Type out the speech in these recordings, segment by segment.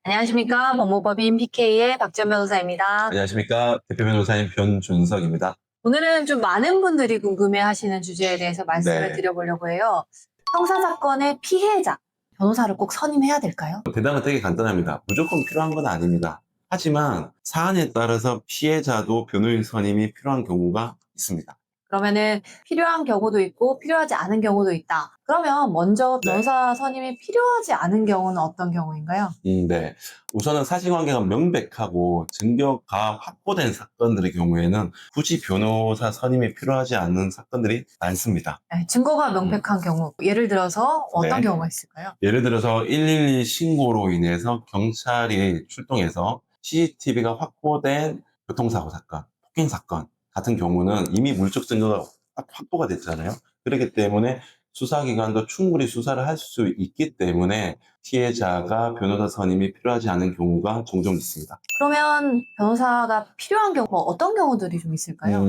안녕하십니까. 법무법인 PK의 박지연 변호사입니다. 안녕하십니까. 대표 변호사인 변준석입니다. 오늘은 좀 많은 분들이 궁금해하시는 주제에 대해서 말씀을 네. 드려보려고 해요. 형사사건의 피해자, 변호사를 꼭 선임해야 될까요? 대답은 되게 간단합니다. 무조건 필요한 건 아닙니다. 하지만 사안에 따라서 피해자도 변호인 선임이 필요한 경우가 있습니다. 그러면은 필요한 경우도 있고 필요하지 않은 경우도 있다. 그러면 먼저 네. 변호사 선임이 필요하지 않은 경우는 어떤 경우인가요? 네. 우선은 사실관계가 명백하고 증거가 확보된 사건들의 경우에는 굳이 변호사 선임이 필요하지 않은 사건들이 많습니다. 네, 증거가 명백한 경우, 예를 들어서 어떤 네. 경우가 있을까요? 예를 들어서 112 신고로 인해서 경찰이 출동해서 CCTV가 확보된 교통사고 사건, 폭행 사건 같은 경우는 이미 물적 증거가 확보가 됐잖아요. 그렇기 때문에 수사기관도 충분히 수사를 할 수 있기 때문에 피해자가 변호사 선임이 필요하지 않은 경우가 종종 있습니다. 그러면 변호사가 필요한 경우, 어떤 경우들이 좀 있을까요?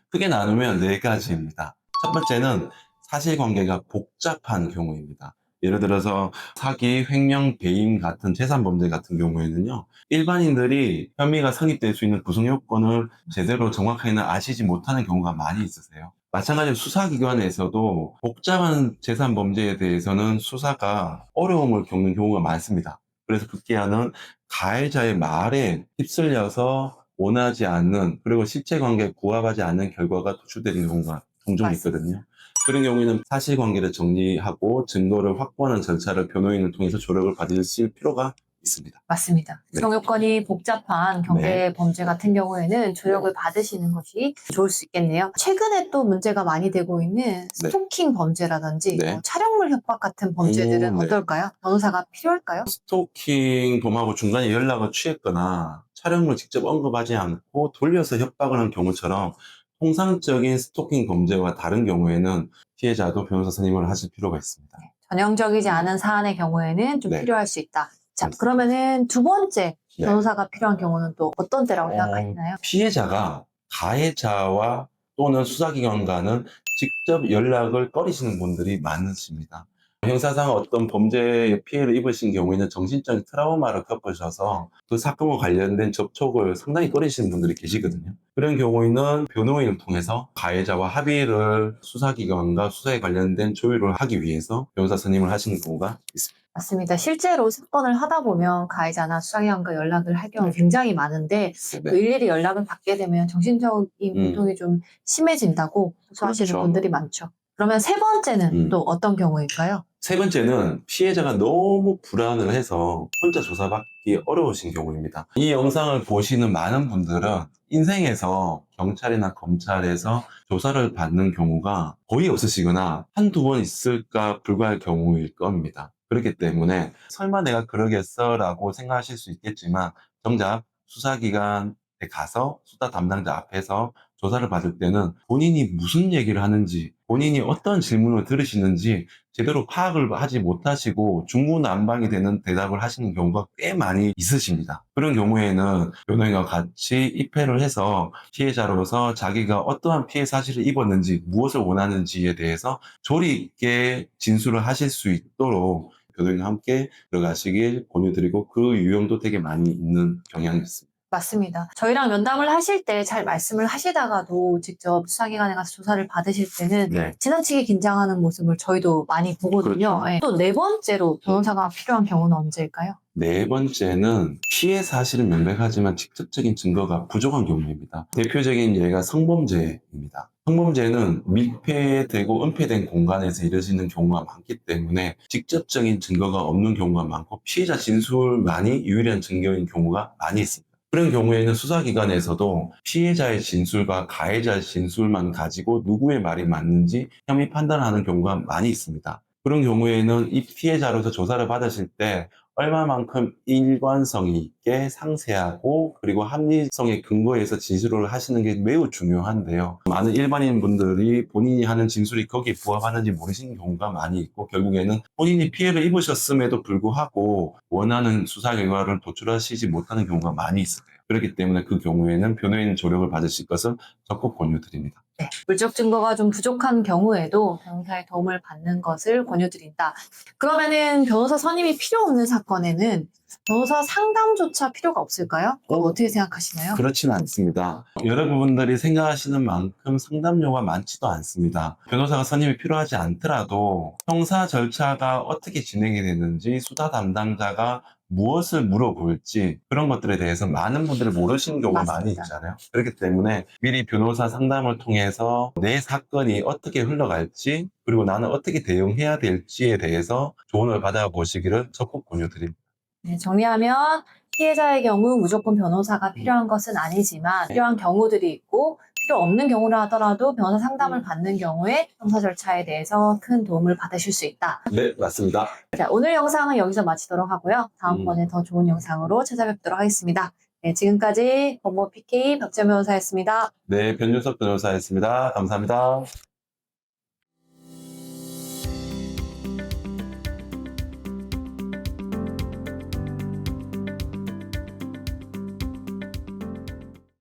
크게 나누면 네 가지입니다. 첫 번째는 사실관계가 복잡한 경우입니다. 예를 들어서 사기, 횡령, 배임 같은 재산범죄 같은 경우에는요, 일반인들이 혐의가 성립될 수 있는 구성 요건을 제대로 정확하게는 아시지 못하는 경우가 많이 있으세요. 마찬가지로 수사기관에서도 복잡한 재산범죄에 대해서는 수사가 어려움을 겪는 경우가 많습니다. 그래서 급기야는 가해자의 말에 휩쓸려서 원하지 않는, 그리고 실제 관계에 부합하지 않는 결과가 도출되는 경우가 종종 있거든요. 그런 경우에는 사실관계를 정리하고 증거를 확보하는 절차를 변호인을 통해서 조력을 받으실 필요가 있습니다. 맞습니다. 네. 구성 요건이 복잡한 경제 범죄 같은 경우에는 조력을 받으시는 것이 좋을 수 있겠네요. 최근에 또 문제가 많이 되고 있는 스토킹 범죄라든지 네. 촬영물 협박 같은 범죄들은 네. 어떨까요? 변호사가 필요할까요? 스토킹 범하고 중간에 연락을 취했거나 촬영을 직접 언급하지 않고 돌려서 협박을 한 경우처럼 통상적인 스토킹 범죄와 다른 경우에는 피해자도 변호사 선임을 하실 필요가 있습니다. 전형적이지 않은 사안의 경우에는 좀 네. 필요할 수 있다. 자, 맞습니다. 그러면은 두 번째 네. 변호사가 필요한 경우는 또 어떤 때라고 생각하시나요? 피해자가 가해자와 또는 수사기관과는 직접 연락을 꺼리시는 분들이 많으십니다. 형사상 어떤 범죄의 피해를 입으신 경우에는 정신적인 트라우마를 겪으셔서 그 사건과 관련된 접촉을 상당히 꺼리시는 분들이 계시거든요. 그런 경우에는 변호인을 통해서 가해자와 합의를 수사기관과 수사에 관련된 조율을 하기 위해서 변호사 선임을 하시는 경우가 있습니다. 맞습니다. 실제로 사건을 하다 보면 가해자나 수사기관과 연락을 할 경우 굉장히 많은데 또 일일이 연락을 받게 되면 정신적인 고통이 좀 심해진다고 호소하시는 그렇죠. 분들이 많죠. 그러면 세 번째는 또 어떤 경우일까요? 세 번째는 피해자가 너무 불안을 해서 혼자 조사받기 어려우신 경우입니다. 이 영상을 보시는 많은 분들은 인생에서 경찰이나 검찰에서 조사를 받는 경우가 거의 없으시거나 한두 번 있을까 불과할 경우일 겁니다. 그렇기 때문에 설마 내가 그러겠어 라고 생각하실 수 있겠지만 정작 수사기관에 가서 수사 담당자 앞에서 조사를 받을 때는 본인이 무슨 얘기를 하는지, 본인이 어떤 질문을 들으시는지 제대로 파악을 하지 못하시고 중구난방이 되는 대답을 하시는 경우가 꽤 많이 있으십니다. 그런 경우에는 변호인과 같이 입회를 해서 피해자로서 자기가 어떠한 피해 사실을 입었는지, 무엇을 원하는지에 대해서 조리 있게 진술을 하실 수 있도록 변호인과 함께 들어가시길 권유드리고 그 유형도 되게 많이 있는 경향이 있습니다. 맞습니다. 저희랑 면담을 하실 때 잘 말씀을 하시다가도 직접 수사기관에 가서 조사를 받으실 때는 지나치게 긴장하는 모습을 저희도 많이 보거든요. 그렇죠. 또 네 번째로 변호사가 필요한 경우는 언제일까요? 네 번째는 피해 사실은 명백하지만 직접적인 증거가 부족한 경우입니다. 대표적인 예가 성범죄입니다. 성범죄는 밀폐되고 은폐된 공간에서 이루어지는 경우가 많기 때문에 직접적인 증거가 없는 경우가 많고 피해자 진술만이 유일한 증거인 경우가 많이 있습니다. 그런 경우에는 수사기관에서도 피해자의 진술과 가해자의 진술만 가지고 누구의 말이 맞는지 혐의 판단하는 경우가 많이 있습니다. 그런 경우에는 이 피해자로서 조사를 받으실 때 얼마만큼 일관성 있게 상세하고 그리고 합리성에 근거해서 진술을 하시는 게 매우 중요한데요. 많은 일반인 분들이 본인이 하는 진술이 거기에 부합하는지 모르시는 경우가 많이 있고 결국에는 본인이 피해를 입으셨음에도 불구하고 원하는 수사 결과를 도출하시지 못하는 경우가 많이 있어요. 그렇기 때문에 그 경우에는 변호인 조력을 받으실 것을 적극 권유드립니다. 네, 물적 증거가 좀 부족한 경우에도 변호사의 도움을 받는 것을 권유드린다. 그러면은 변호사 선임이 필요 없는 사건에는 변호사 상담조차 필요가 없을까요? 그거 어떻게 생각하시나요? 그렇지는 않습니다. 여러분들이 생각하시는 만큼 상담료가 많지도 않습니다. 변호사가 선임이 필요하지 않더라도 형사 절차가 어떻게 진행이 되는지 수사 담당자가 무엇을 물어볼지 그런 것들에 대해서 많은 분들이 모르시는 경우가 많이 맞습니다. 있잖아요. 그렇기 때문에 미리 변호사 상담을 통해서 내 사건이 어떻게 흘러갈지 그리고 나는 어떻게 대응해야 될지에 대해서 조언을 받아보시기를 적극 권유드립니다. 네, 정리하면 피해자의 경우 무조건 변호사가 필요한 것은 아니지만 필요한 경우들이 있고 필요 없는 경우라 하더라도 변호사 상담을 받는 경우에 형사 절차에 대해서 큰 도움을 받으실 수 있다. 네, 맞습니다. 자, 오늘 영상은 여기서 마치도록 하고요. 다음번에 더 좋은 영상으로 찾아뵙도록 하겠습니다. 네, 지금까지 법무 PK 박지연 변호사였습니다. 네, 변윤석 변호사였습니다. 감사합니다.